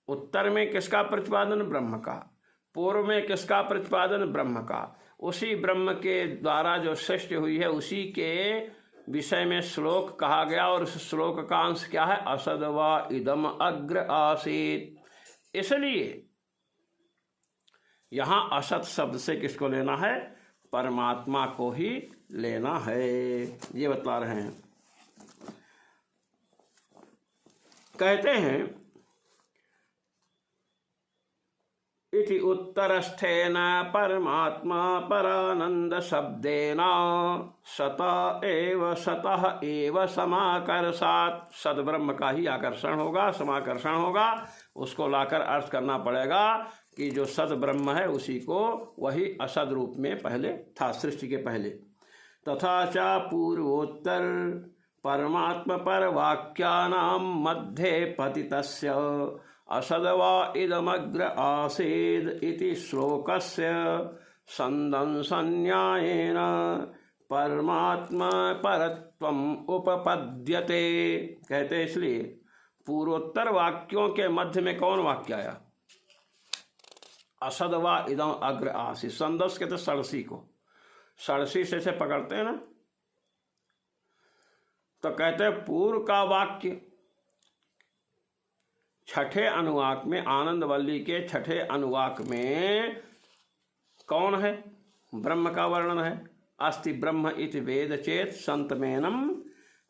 उत्तर में किसका प्रतिपादन? ब्रह्म का। पूर्व में किसका प्रतिपादन? ब्रह्म का। उसी ब्रह्म के द्वारा जो सृष्टि हुई है उसी के विषय में श्लोक कहा गया, और उस श्लोक का अंश क्या है? असदवा इदम अग्र आसीत। इसलिए यहाँ असत शब्द से किसको लेना है? परमात्मा को ही लेना है, ये बतला रहे हैं। कहते हैं इति उत्तरस्थेन परमात्मा परानंद शब्देन सत एव समाकर्षात्, सद्ब्रह्म का ही आकर्षण होगा, समाकर्षण होगा। उसको लाकर अर्थ करना पड़ेगा कि जो सद ब्रह्म है उसी को वही असद रूप में पहले था, सृष्टि के पहले। तथा च पूर्वोत्तर परमात्म पर वाक्यानाम मध्ये पतितस्य असदवा इदमग्र आसीद इति श्लोकस्य संदंसन्यायेन परमात्मा परत्वम उपपद्यते। कहते इसलिए पूर्वोत्तर वाक्यों के मध्य में कौन वाक्य आया? असदवा इदम अग्र आसीत। संदस कहते षड़सी को, षड़सी से पकड़ते हैं ना, तो कहते हैं पूर्व का वाक्य छठे अनुवाक में, आनंदवल्ली के छठे अनुवाक में कौन है? ब्रह्म का वर्णन है। अस्ति ब्रह्म इति वेद चेत संतमेनम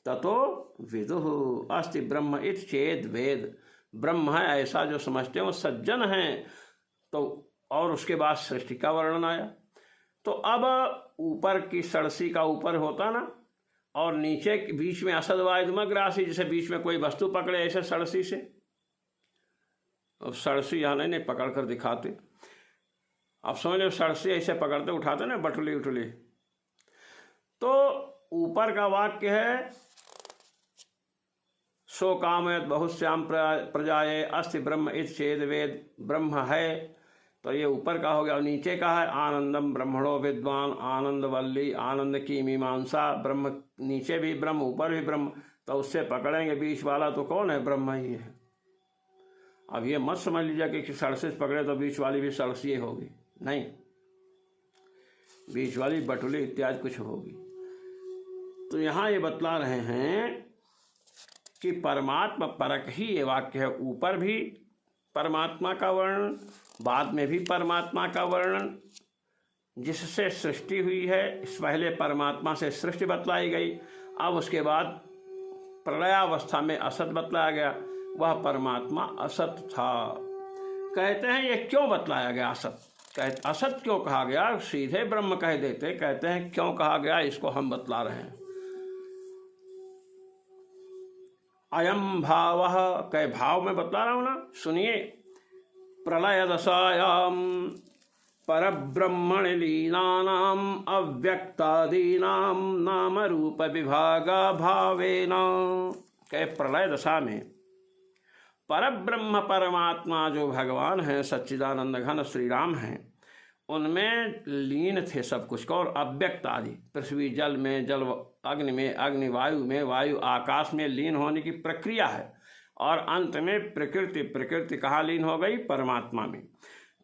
ततो विदुः। अस्ति ब्रह्म इति चेत वेद, ब्रह्म है ऐसा जो समझते हो सज्जन हैं। तो और उसके बाद सृष्टि का वर्णन आया। तो अब ऊपर की सड़सी का ऊपर होता ना, और नीचे बीच में असदवाइदमग्र आसी, जैसे बीच में कोई वस्तु पकड़े ऐसे सड़सी से। अब सड़सी यहाँ नहीं पकड़ कर दिखाते, अब समझ लो सड़सी ऐसे पकड़ते उठाते ना बटुली उटुली। तो ऊपर का वाक्य है सो कामयत बहुश्याम प्रजाए अस्ति ब्रह्म इति चेद वेद, ब्रह्म है, तो ये ऊपर का हो गया। और नीचे का है आनंदम ब्रह्मणो विद्वान, आनंदवल्ली, आनंद की मीमांसा। ब्रह्म नीचे भी ब्रह्म, ऊपर भी ब्रह्म, तो उससे पकड़ेंगे बीच वाला तो कौन है? ब्रह्म ही है। अब ये मत समझ लीजिए कि सड़से पकड़े तो बीच वाली भी सड़सी होगी, नहीं, बीच वाली बटुली इत्यादि कुछ होगी। तो यहाँ ये बतला रहे हैं कि परमात्मा परक ही ये वाक्य है। ऊपर भी परमात्मा का वर्णन, बाद में भी परमात्मा का वर्णन, जिससे सृष्टि हुई है। इस पहले परमात्मा से सृष्टि बतलाई गई, अब उसके बाद प्रलयावस्था में असत बतलाया गया, वह परमात्मा असत था। कहते हैं ये क्यों बतलाया गया असत? कहते असत क्यों कहा गया, सीधे ब्रह्म कह देते, कहते हैं क्यों कहा गया इसको हम बतला रहे हैं। अयम भाव, कह भाव में बतला रहा हूं ना, सुनिए। प्रलय दशायाम परब्रह्मण लीनानाम अव्यक्तादीनाम नाम रूप विभागा भावेना, कह प्रलय दशा में परब्रह्म परमात्मा जो भगवान हैं, सच्चिदानंद घन श्री राम हैं, उनमें लीन थे सब कुछ को। और अव्यक्त आदि पृथ्वी जल में, जल अग्नि में, अग्नि वायु में, वायु आकाश में लीन होने की प्रक्रिया है। और अंत में प्रकृति, प्रकृति कहाँ लीन हो गई, परमात्मा में।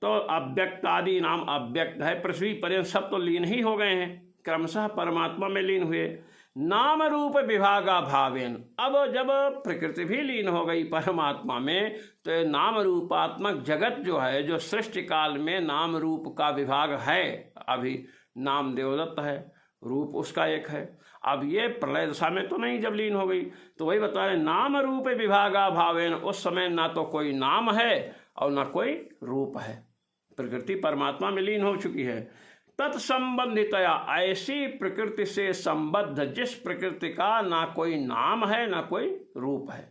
तो अव्यक्त आदि नाम अव्यक्त है, पृथ्वी पर्यंत सब तो लीन ही हो गए हैं, क्रमशः परमात्मा में लीन हुए। नाम रूप विभागा भावेन, अब जब प्रकृति भी लीन हो गई परमात्मा में, तो नाम रूपात्मक जगत जो है, जो सृष्टि काल में नाम रूप का विभाग है, अभी नाम देवदत्त है, रूप उसका एक है। अब ये प्रलय दशा में तो नहीं, जब लीन हो गई, तो वही बता रहे नाम रूप विभागा भावेन, उस समय ना तो कोई नाम है और ना कोई रूप है, प्रकृति परमात्मा में लीन हो चुकी है। तत्संबंधितया, ऐसी प्रकृति से संबद्ध जिस प्रकृति का ना कोई नाम है ना कोई रूप है।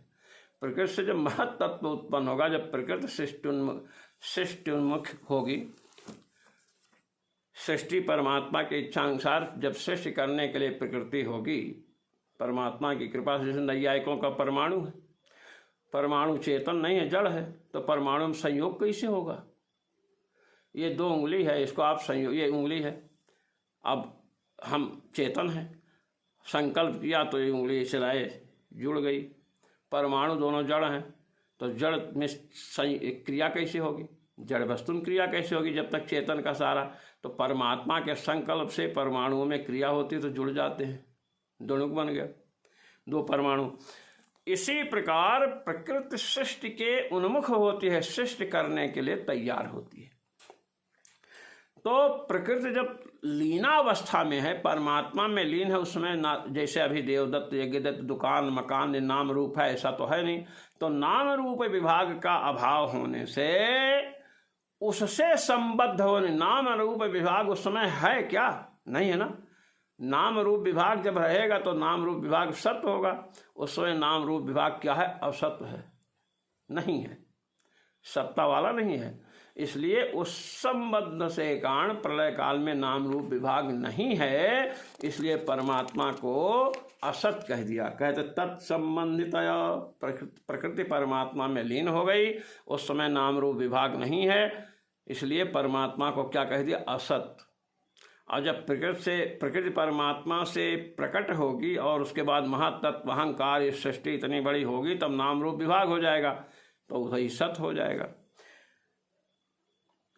प्रकृति से जब महत तत्व उत्पन्न होगा, जब प्रकृति सृष्टि होगी, सृष्टि परमात्मा की इच्छा अनुसार जब सृष्टि करने के लिए प्रकृति होगी, परमात्मा की कृपा से। नैयायिकों का परमाणु है, परमाणु चेतन नहीं है, जड़ है, तो परमाणु में संयोग कैसे होगा। ये 2 उंगली है, इसको आप संयोग, ये उंगली है, अब हम चेतन हैं, संकल्प किया तो ये उंगली चलाए, जुड़ गई। परमाणु दोनों जड़ हैं, तो जड़ में क्रिया कैसे होगी, जड़ वस्तु में क्रिया कैसे होगी जब तक चेतन का सारा। तो परमात्मा के संकल्प से परमाणुओं में क्रिया होती तो जुड़ जाते हैं, दोनों बन गया 2 परमाणु। इसी प्रकार प्रकृति सृष्टि के उन्मुख होती है, सृष्टि करने के लिए तैयार होती है। तो प्रकृति जब लीनावस्था में है, परमात्मा में लीन है, उसमें ना, जैसे अभी देवदत्त यज्ञदत्त दुकान मकान नाम रूप है, ऐसा तो है नहीं। तो नाम रूप विभाग का अभाव होने से, उससे संबद्ध होने, नाम रूप विभाग उस समय है क्या, नहीं है ना। नाम रूप विभाग जब रहेगा तो नाम रूप विभाग सत्य होगा, उस समय नाम रूप विभाग क्या है, असत्य है, नहीं है, सत्ता वाला नहीं है। इसलिए उस संबंध से कारण प्रलय काल में नाम रूप विभाग नहीं है, इसलिए परमात्मा को असत कह दिया। कहते तत्संबंधित, प्रकृति परमात्मा में लीन हो गई, उस समय नाम रूप विभाग नहीं है, इसलिए परमात्मा को क्या कह दिया, असत। और जब प्रकृति परमात्मा से प्रकट होगी और उसके बाद महातत्व अहंकार, ये सृष्टि इतनी बड़ी होगी, तब नाम रूप विभाग हो जाएगा, तो वही सत हो जाएगा।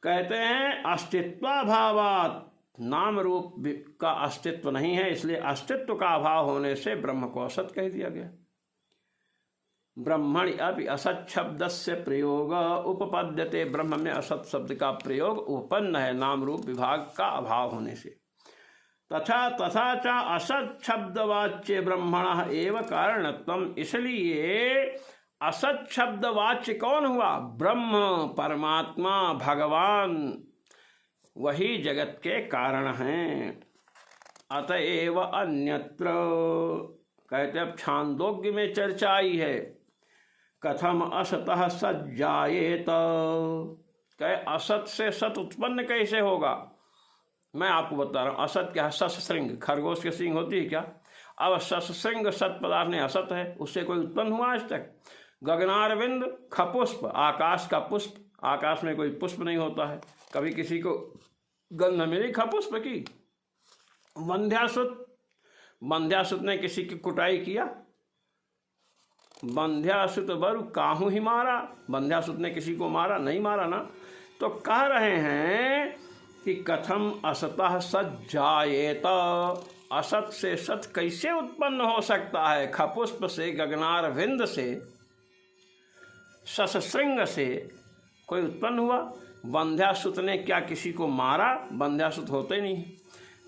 कहते हैं अस्तित्वाभावात, नाम रूप का अस्तित्व नहीं है, इसलिए अस्तित्व का अभाव होने से ब्रह्म को असत कह दिया गया। ब्रह्मणि अपि असत शब्द से प्रयोग उपपद्यते, ब्रह्म में असत शब्द का प्रयोग उपपन्न है नाम रूप विभाग का अभाव होने से। तथा च असत शब्दवाच्य ब्रह्मण एव कारणत्वम, इसलिए असत शब्द वाच्य कौन हुआ, ब्रह्म परमात्मा भगवान, वही जगत के कारण हैं। अतएव अन्यत्र, कहते अब छांदोग्य में चर्चा आई है, कथम असतः सत जायेत, कहे असत से सत उत्पन्न कैसे होगा। मैं आपको बता रहा हूँ, असत क्या है, ससश्रृंग, खरगोश के सिंग होती है क्या। अब ससश्रृंग सत पदार्थ नहीं, असत है, उससे कोई उत्पन्न हुआ आज तक। गगनारविंद खपुष्प, आकाश का पुष्प, आकाश में कोई पुष्प नहीं होता है, कभी किसी को गंध मिली खपुष्प की। बंध्यासुत ने किसी की कुटाई किया, बंध्यासुत बरु काहू ही मारा, बंध्यासुत ने किसी को मारा, नहीं मारा ना। तो कह रहे हैं कि कथम असतः सत जायेत, असत से सत कैसे उत्पन्न हो सकता है। खपुष्प से, गगनारविंद से, ससश्रृंग से कोई उत्पन्न हुआ। बंध्यासुत ने क्या किसी को मारा, बंध्यासुत होते नहीं।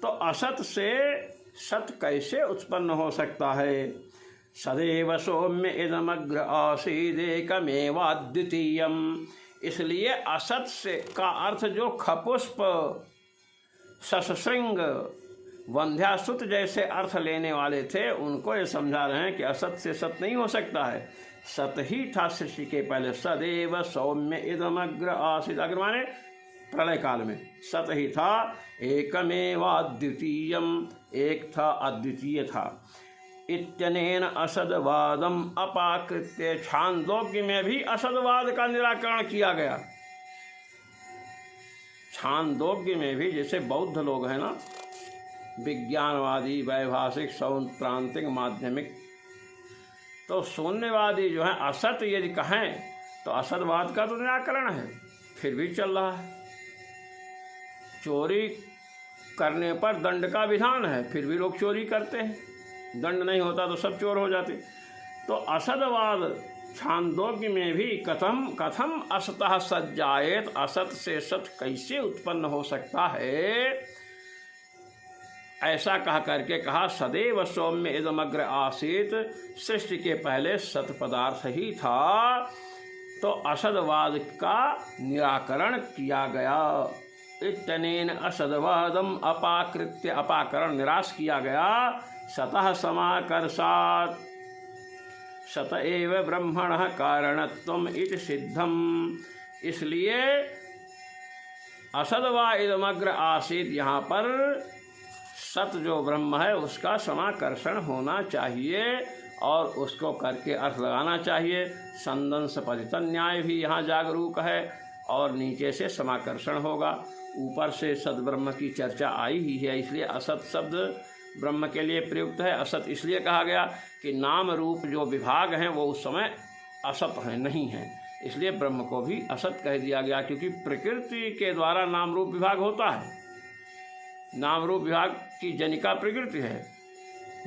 तो असत से सत कैसे उत्पन्न हो सकता है। सदैव सौम्य इदमग्र आसीदेकमेवाद्वितीयम् इसलिए असत से का अर्थ जो खपुष्प, सशृंग, वंध्यासुत जैसे अर्थ लेने वाले थे उनको ये समझा रहे हैं कि असत से सत नहीं हो सकता है। सत ही था सृष्टि के पहले। सदैव सौम्य इदमग्र आसीत्। अग्र माने प्रलय काल में सत ही था। एकमेवाद्वितीयम, एक था, अद्वितीय था। इत्यनेन असदवादम अपाकृत्य। छांदोग्य में भी असदवाद का निराकरण किया गया। छांदोग्य में भी जैसे बौद्ध लोग हैं ना, विज्ञानवादी, वैभाषिक, सौत्रांतिक, माध्यमिक, तो शून्यवादी जो है असत यदि कहें तो असतवाद का तो निराकरण है, फिर भी चल रहा है। चोरी करने पर दंड का विधान है, फिर भी लोग चोरी करते हैं। दंड नहीं होता तो सब चोर हो जाते। तो असतवाद छांदोग्य में भी कथम असतः सज्जायेत, असत से सत कैसे उत्पन्न हो सकता है, ऐसा कह करके कहा। सदैव सौम्य इदमग्र आसीत, सृष्टि के पहले सत पदार्थ ही था। तो असदवाद का निराकरण किया गया। इत्यनेन असदवादम अपाकृत्य, अपाकरण निराश किया गया। सतः समाकर्षात्, सत एव ब्रह्मणः कारणत्वम् इति सिद्धम। इसलिए असदवा इदमग्र आसीत, यहाँ पर सत जो ब्रह्म है उसका समाकर्षण होना चाहिए और उसको करके अर्थ लगाना चाहिए। संदंश पतितन न्याय भी यहाँ जागरूक है और नीचे से समाकर्षण होगा। ऊपर से सत ब्रह्म की चर्चा आई ही है, इसलिए असत शब्द ब्रह्म के लिए प्रयुक्त है। असत इसलिए कहा गया कि नाम रूप जो विभाग हैं वो उस समय असत हैं, नहीं हैं, इसलिए ब्रह्म को भी असत कह दिया गया। क्योंकि प्रकृति के द्वारा नाम रूप विभाग होता है। नाम रूप विभाग की जनिका प्रकृति है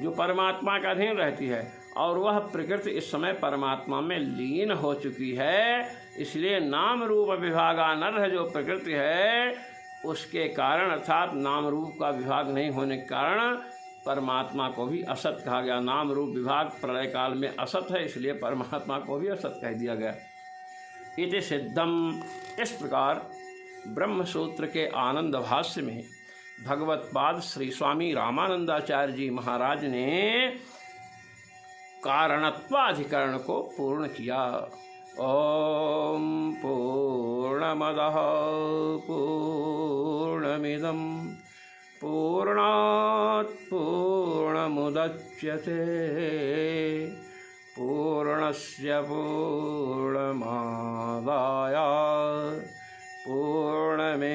जो परमात्मा का अधीन रहती है, और वह प्रकृति इस समय परमात्मा में लीन हो चुकी है। इसलिए नाम रूप विभागानर्ह जो प्रकृति है उसके कारण, अर्थात नाम रूप का विभाग नहीं होने के कारण परमात्मा को भी असत कहा गया। नाम रूप विभाग प्रलय काल में असत है, इसलिए परमात्मा को भी असत कह दिया गया। इति सिद्धम। इस प्रकार ब्रह्म सूत्र के आनंद भाष्य में भगवत्पाद श्री स्वामी रामानंदाचार्य जी महाराज ने कारणत्वाधिकरण को पूर्ण किया। ओम पूर्णमदः पूर्णमिदं पूर्णात् पूर्णमुदच्यते पूर्णस्य पूर्णमादाय पूर्णमेवावशिष्यते।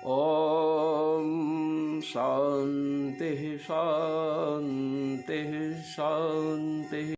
ओम शांति शांति शांति।